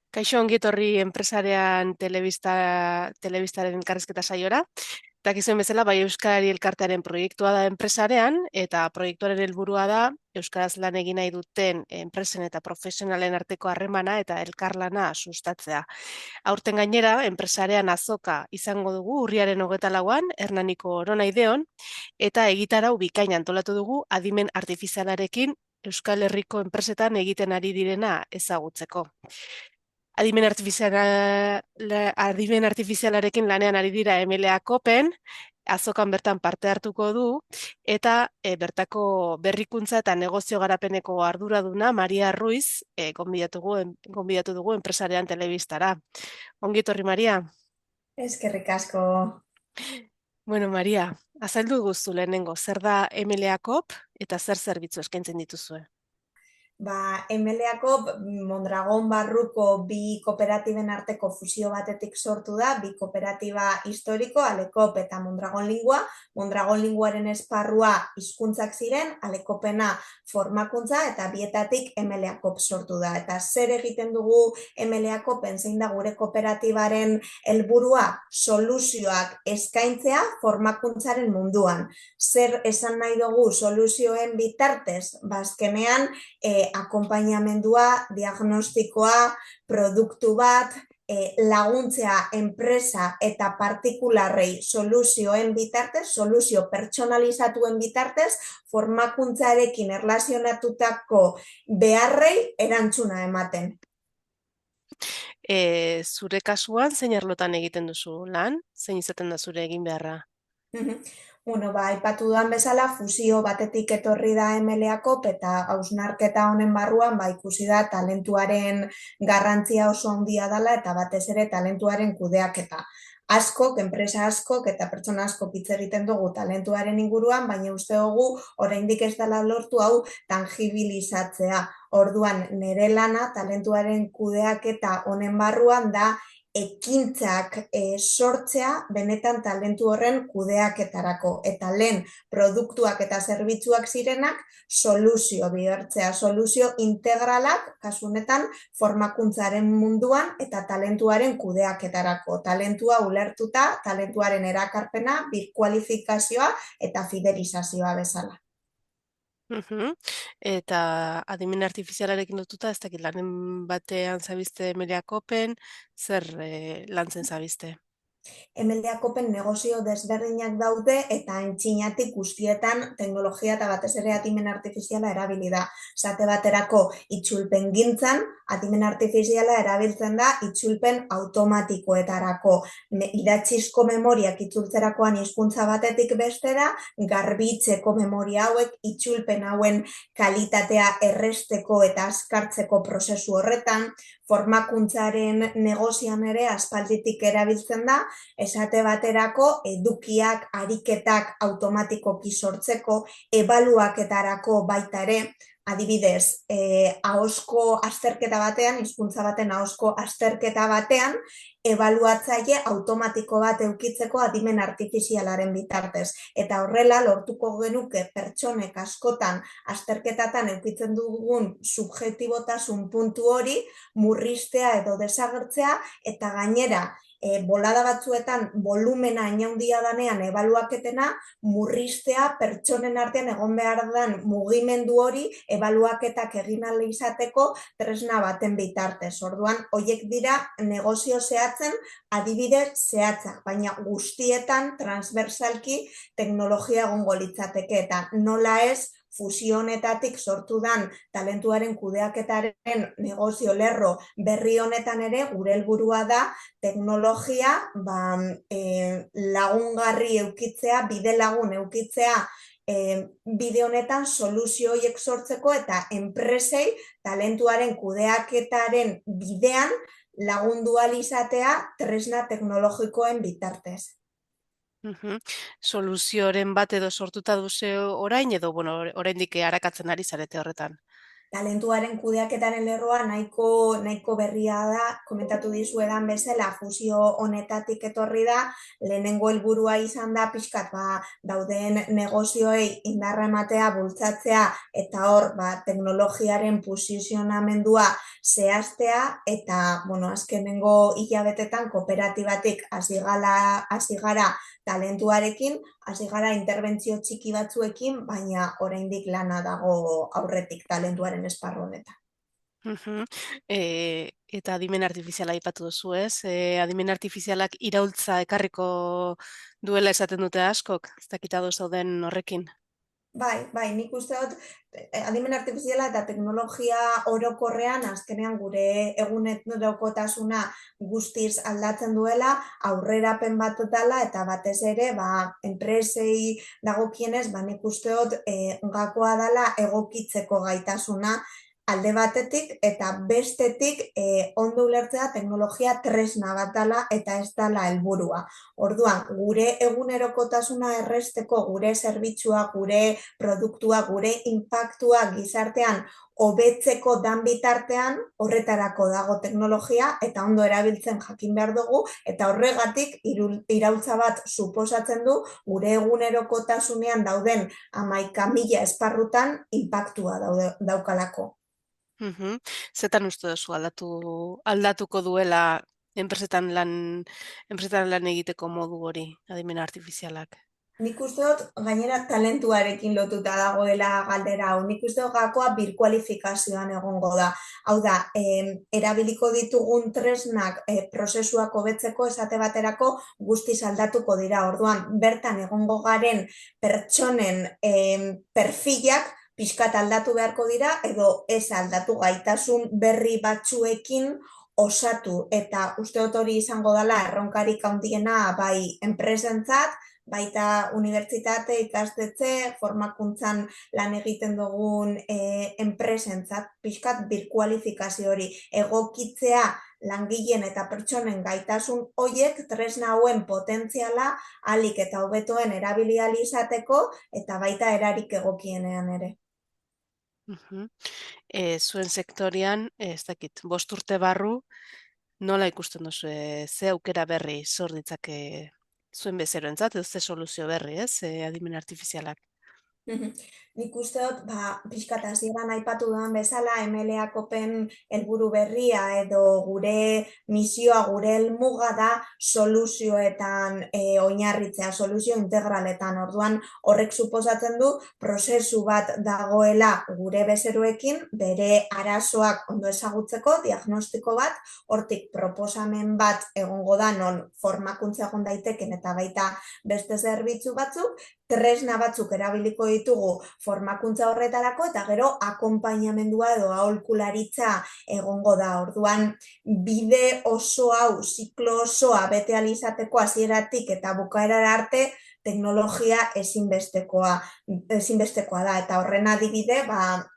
Kaixo ongi etorri enpresarean telebistaren elkarrizketa saiora. Dakizuen bezala, bai Euskarari elkartearen proiektua da enpresarean, eta proiektuaren helburua da Euskaraz lan egin nahi duten enpresen eta profesionalen arteko harremana eta elkarlana sustatzea. Aurten gainera, enpresarean azoka izango dugu urriaren 24an, Hernaniko Oronaideon, eta egitarau bikaina antolatu dugu adimen artifizialarekin Euskal Herriko enpresetan egiten ari direna ezagutzeko. Adimen artifizialarekin lanean ari dira MLA Kopen, azokan bertan parte hartuko du, eta bertako berrikuntza eta negozio garapeneko arduraduna Maria Ruiz gonbidatu dugu enpresarean telebistara. Ongi etorri, Maria. Eskerrik asko. Bueno, Maria, azaldu guztu lehenengo, zer da MLA Kop eta zer zerbitzu eskaintzen dituzue? MLAko Mondragon barruko bi kooperatiben arteko fusio batetik sortu da, bi kooperatiba historiko, Alekop eta Mondragon Lingua. Mondragon Linguaren esparrua hizkuntzak ziren, Alekopena formakuntza eta bietatik MLAkop sortu da. Eta zer egiten dugu MLAkopen, zein da gure kooperatibaren helburua, soluzioak eskaintzea formakuntzaren munduan. Zer esan nahi dugu soluzioen bitartez? Azkenean, akonpainamendua, diagnostikoa, produktu bat, laguntzea enpresa eta partikularrei soluzioen bitartez, soluzio pertsonalizatuen bitartez, formakuntzarekin erlazionatutako beharrei erantzuna ematen. Zure kasuan, zein arlotan egiten duzu lan? Zein izaten da zure egin beharra? Aipatu dudan bezala, fusio batetik etorri da MLAkop eta hausnarketa honen barruan ikusi da talentuaren garrantzia oso handia dela eta batez ere talentuaren kudeaketa. Enpresa askok eta pertsona askok hitz egiten dugu talentuaren inguruan, baina uste dugu oraindik ez dela lortu hau tangibilizatzea. Orduan, nire lana talentuaren kudeaketa honen barruan da ekintzak sortzea benetan talentu horren kudeaketarako. Eta lehen produktuak eta zerbitzuak zirenak soluzio bihurtzea, soluzio integralak, kasu honetan formakuntzaren munduan eta talentuaren kudeaketarako. Talentua ulertuta, talentuaren erakarpena, birkualifikazioa eta fidelizazioa bezala. Eta adimen artifizialarekin lotuta, ez dakit lanen batean zabizte MLA Kopen, zer lantzen zabizte? MLAkopen negozio desberdinak daude eta aintzinatik guztietan teknologia eta batez ere adimen artifiziala erabili da. Esate baterako itzulpen gintzan, adimen artifiziala erabiltzen da itzulpen automatikoetarako. Idatzizko memoriak itzultzerakoan hizkuntza batetik bestera, garbitzeko memoria hauek itzulpen hauen kalitatea erresteko eta azkartzeko prozesu horretan, formakuntzaren negozian ere aspalditik erabiltzen da, esate baterako edukiak, ariketak automatikoki sortzeko, ebaluaketarako baita ere, adibidez, ahozko azterketa batean, hizkuntza baten ahozko azterketa batean, ebaluatzaile automatiko bat edukitzeko adimen artifizialaren bitartez. Eta horrela, lortuko genuke pertsonek askotan azterketatan edukitzen dugun subjektibotasun puntu hori, murriztea edo desagertzea, eta gainera, bolada batzuetan volumena inaundia danean ebaluaketena murriztea pertsonen artean egon behar den mugimendu hori ebaluaketak egin ahal izateko tresna baten bitartez. Orduan, horiek dira negozio zehatzen adibide zehatzak, baina guztietan transversalki teknologia egongo litzateke eta nola ez fusio honetatik sortu dan talentuaren kudeaketaren negozio lerro berri honetan ere gure helburua da teknologia lagungarri eukitzea, bide lagun eukitzea bide honetan soluzio horiek sortzeko eta enpresei talentuaren kudeaketaren bidean lagundu ahal izatea tresna teknologikoen bitartez. Soluzioren bat edo sortuta duze orain, edo oraindik arakatzen ari zarete horretan? Talentuaren kudeaketaren lerroa nahiko berria da, komentatu dizuedan bezala, fusio honetatik etorri da, lehenengo helburua izan da pixkat dauden negozioei indarra ematea, bultzatzea eta hor teknologiaren posizionamendua zehaztea eta azkenengo hilabetetan kooperatibatik hasi gara talentuarekin, hasi gara interbentzio txiki batzuekin, baina oraindik lana dago aurretik talentuaren esparru honetan. Mhm. Eta adimen artifiziala aipatu duzu, ez? Adimen artifizialak iraultza ekarriko duela esaten dute askok, ez dakit ados zauden horrekin. Bai, nik uste dut adimen artifiziala eta teknologia orokorrean azkenean gure egunerokotasuna guztiz aldatzen duela, aurrerapen bat dela eta batez ere enpresei dagokienez nik uste dut gakoa dela egokitzeko gaitasuna alde batetik eta bestetik ondo ulertzea teknologia tresna bat dela eta ez dela helburua. Orduan, gure egunerokotasuna erresteko, gure zerbitzua, gure produktua, gure inpaktua gizartean hobetzeko dan bitartean horretarako dago teknologia eta ondo erabiltzen jakin behar dugu eta horregatik iraultza bat suposatzen du gure egunerokotasunean dauden 11.000 esparrutan inpaktua daukalako. Mhm. Zetan uste duzu aldatuko duela enpresetan lan egiteko modu hori, adimen artifizialak? Nik uste dut, gainera talentuarekin lotuta dagoela galdera hau. Nik uste dut gakoa birkualifikazioan egongo da. Hau da, erabiliko ditugun tresnak prozesuak hobetzeko esate baterako guztiz aldatuko dira. Orduan, bertan egongo garen pertsonen perfilak pixkat aldatu beharko dira edo ez aldatu gaitasun berri batzuekin osatu. Eta uste dut hori izango dela erronkarik handiena bai enpresentzat, baita unibertsitate, ikastetxe, formakuntzan lan egiten dugun enpresentzat, pixkat birkualifikazio hori, egokitzea langileen eta pertsonen gaitasun hoiek tresna hauen potentziala ahalik eta hobetoen erabili ahal izateko eta baita erarik egokienean ere. Mhm. Zuen sektorian, ez dakit, 5 urte barru, nola ikusten duzu, ze aukera berri sor ditzake zuen bezeroentzat, edo ze soluzio berri, ez, adimen artifizialak? Nik uste dut, pixkat hasieran aipatu dudan bezala, MLA kopen helburu berria edo gure misioa, gure helmuga da soluzioetan oinarritzea, soluzio integraletan. Orduan horrek suposatzen du prozesu bat dagoela gure bezeroekin, bere arazoak ondo ezagutzeko, diagnostiko bat, hortik proposamen bat egongo da non formakuntza egon daiteken eta baita beste zerbitzu batzuk, tresna batzuk erabiliko ditugu formakuntza horretarako eta gero akonpainamendua edo aholkularitza egongo da. Orduan, bide oso hau, ziklo osoa bete ahal izateko hasieratik eta bukaerara arte teknologia ezinbestekoa da eta horren adibide,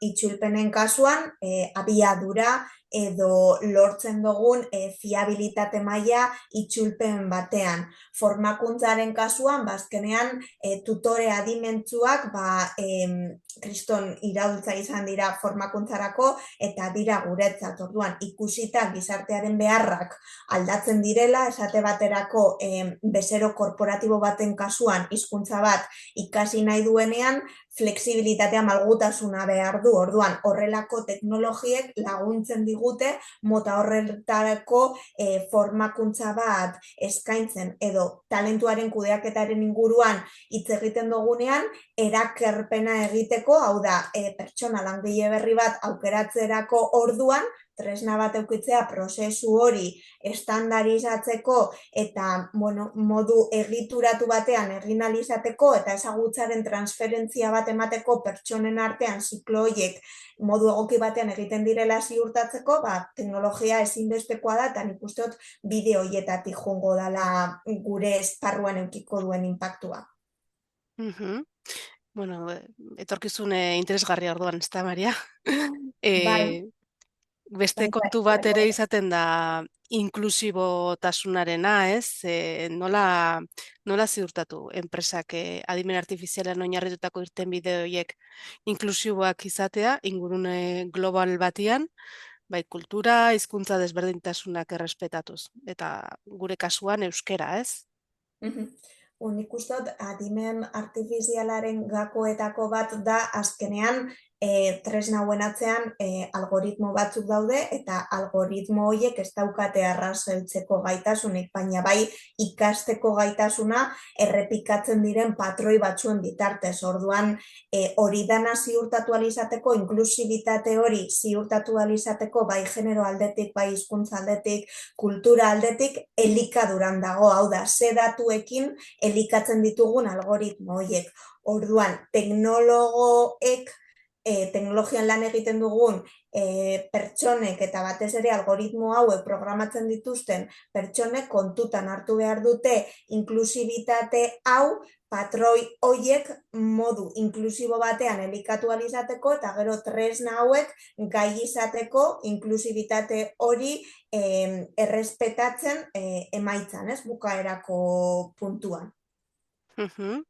itzulpenen kasuan abiadura edo lortzen dugun fiabilitate maila itzulpen batean. Formakuntzaren kasuan, azkenean tutore adimentsuak kriston iraultza izan dira formakuntzarako eta dira guretzat. Orduan, ikusita gizartearen beharrak aldatzen direla, esate baterako bezero korporatibo baten kasuan hizkuntza bat ikasi nahi duenean, flexibilitatea malgutasuna behar du. Orduan, horrelako teknologiek laguntzen digute mota horretarako formakuntza bat eskaintzen edo talentuaren kudeaketaren inguruan hitz egiten dugunean, erakerpena egiteko, hau da, pertsona langile berri bat aukeratzerako orduan, tresna bat eukitzea prozesu hori estandarizatzeko eta modu egituratu batean egin ahal izateko eta ezagutzaren transferentzia bat emateko pertsonen artean ziklo horiek modu egoki batean egiten direla ziurtatzeko, teknologia ezinbestekoa da eta nik uste dut bide horietatik joango dela gure esparruan edukiko duen inpaktua. Mhm. Bueno, etorkizun interesgarria orduan, ez da, Maria? Bai. Beste Bai, bai, kontu bat ere bai. izaten da inklusibotasunarena, ez? Nola ziurtatu enpresak adimen artifizialean oinarritutako irtenbide horiek inklusiboak izatea, ingurune global batian, bai kultura, hizkuntza desberdintasunak errespetatuz. Eta gure kasuan euskera, ez? Mhm. Nik uste dut, adimen artifizialaren gakoetako bat da azkenean tresna hauen atzean algoritmo batzuk daude eta algoritmo horiek ez daukate arrazoitzeko gaitasunik, baina bai ikasteko gaitasuna errepikatzen diren patroi batzuen bitartez. Orduan hori dana ziurtatu alizateko, inklusibitate hori ziurtatu alizateko bai genero aldetik, bai hizkuntza aldetik, kultura aldetik elikaduran dago, hau da, ze datuekin elikatzen ditugun algoritmo horiek. Orduan, teknologoek, teknologian lan egiten dugun pertsonek eta batez ere algoritmo hauek programatzen dituzten pertsonek kontutan hartu behar dute inklusibitate hau patroi horiek modu inklusibo batean elikatu alizateko eta gero tresna hauek gai izateko inklusibitate hori errespetatzen emaitzan, ez, bukaerako puntuan. Mhm.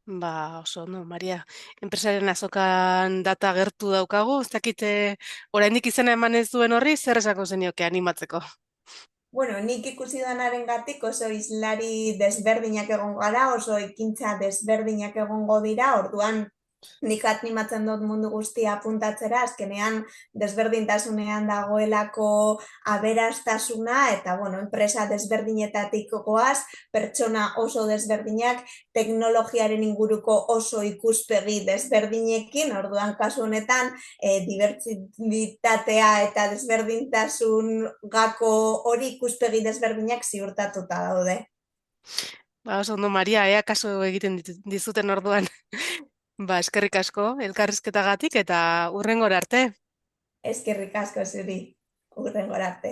Ba, oso, no, Maria, enpresaren azokan data gertu daukagu, ez dakite oraindik izena eman ez duen horri, zer esako zenioke animatzeko? Bueno, nik ikusi danaren gatik oso islari desberdinak egon gara, oso ekintza desberdinak egongo dira, orduan nik animatzen dut mundu guztia apuntatzera, azkenean desberdintasunean dagoelako aberastasuna, eta bueno, enpresa desberdinetatik goaz, pertsona oso desberdinak, teknologiaren inguruko oso ikuspegi desberdinekin, orduan kasu honetan, dibertsitatea eta desberdintasun gako hori ikuspegi desberdinak ziurtatuta daude. Ba, oso, no, Maria, ea kaso egiten dizuten orduan. Ba, eskerrik asko, elkarrizketagatik eta hurrengora arte. Eskerrik asko zuri, hurrengora arte.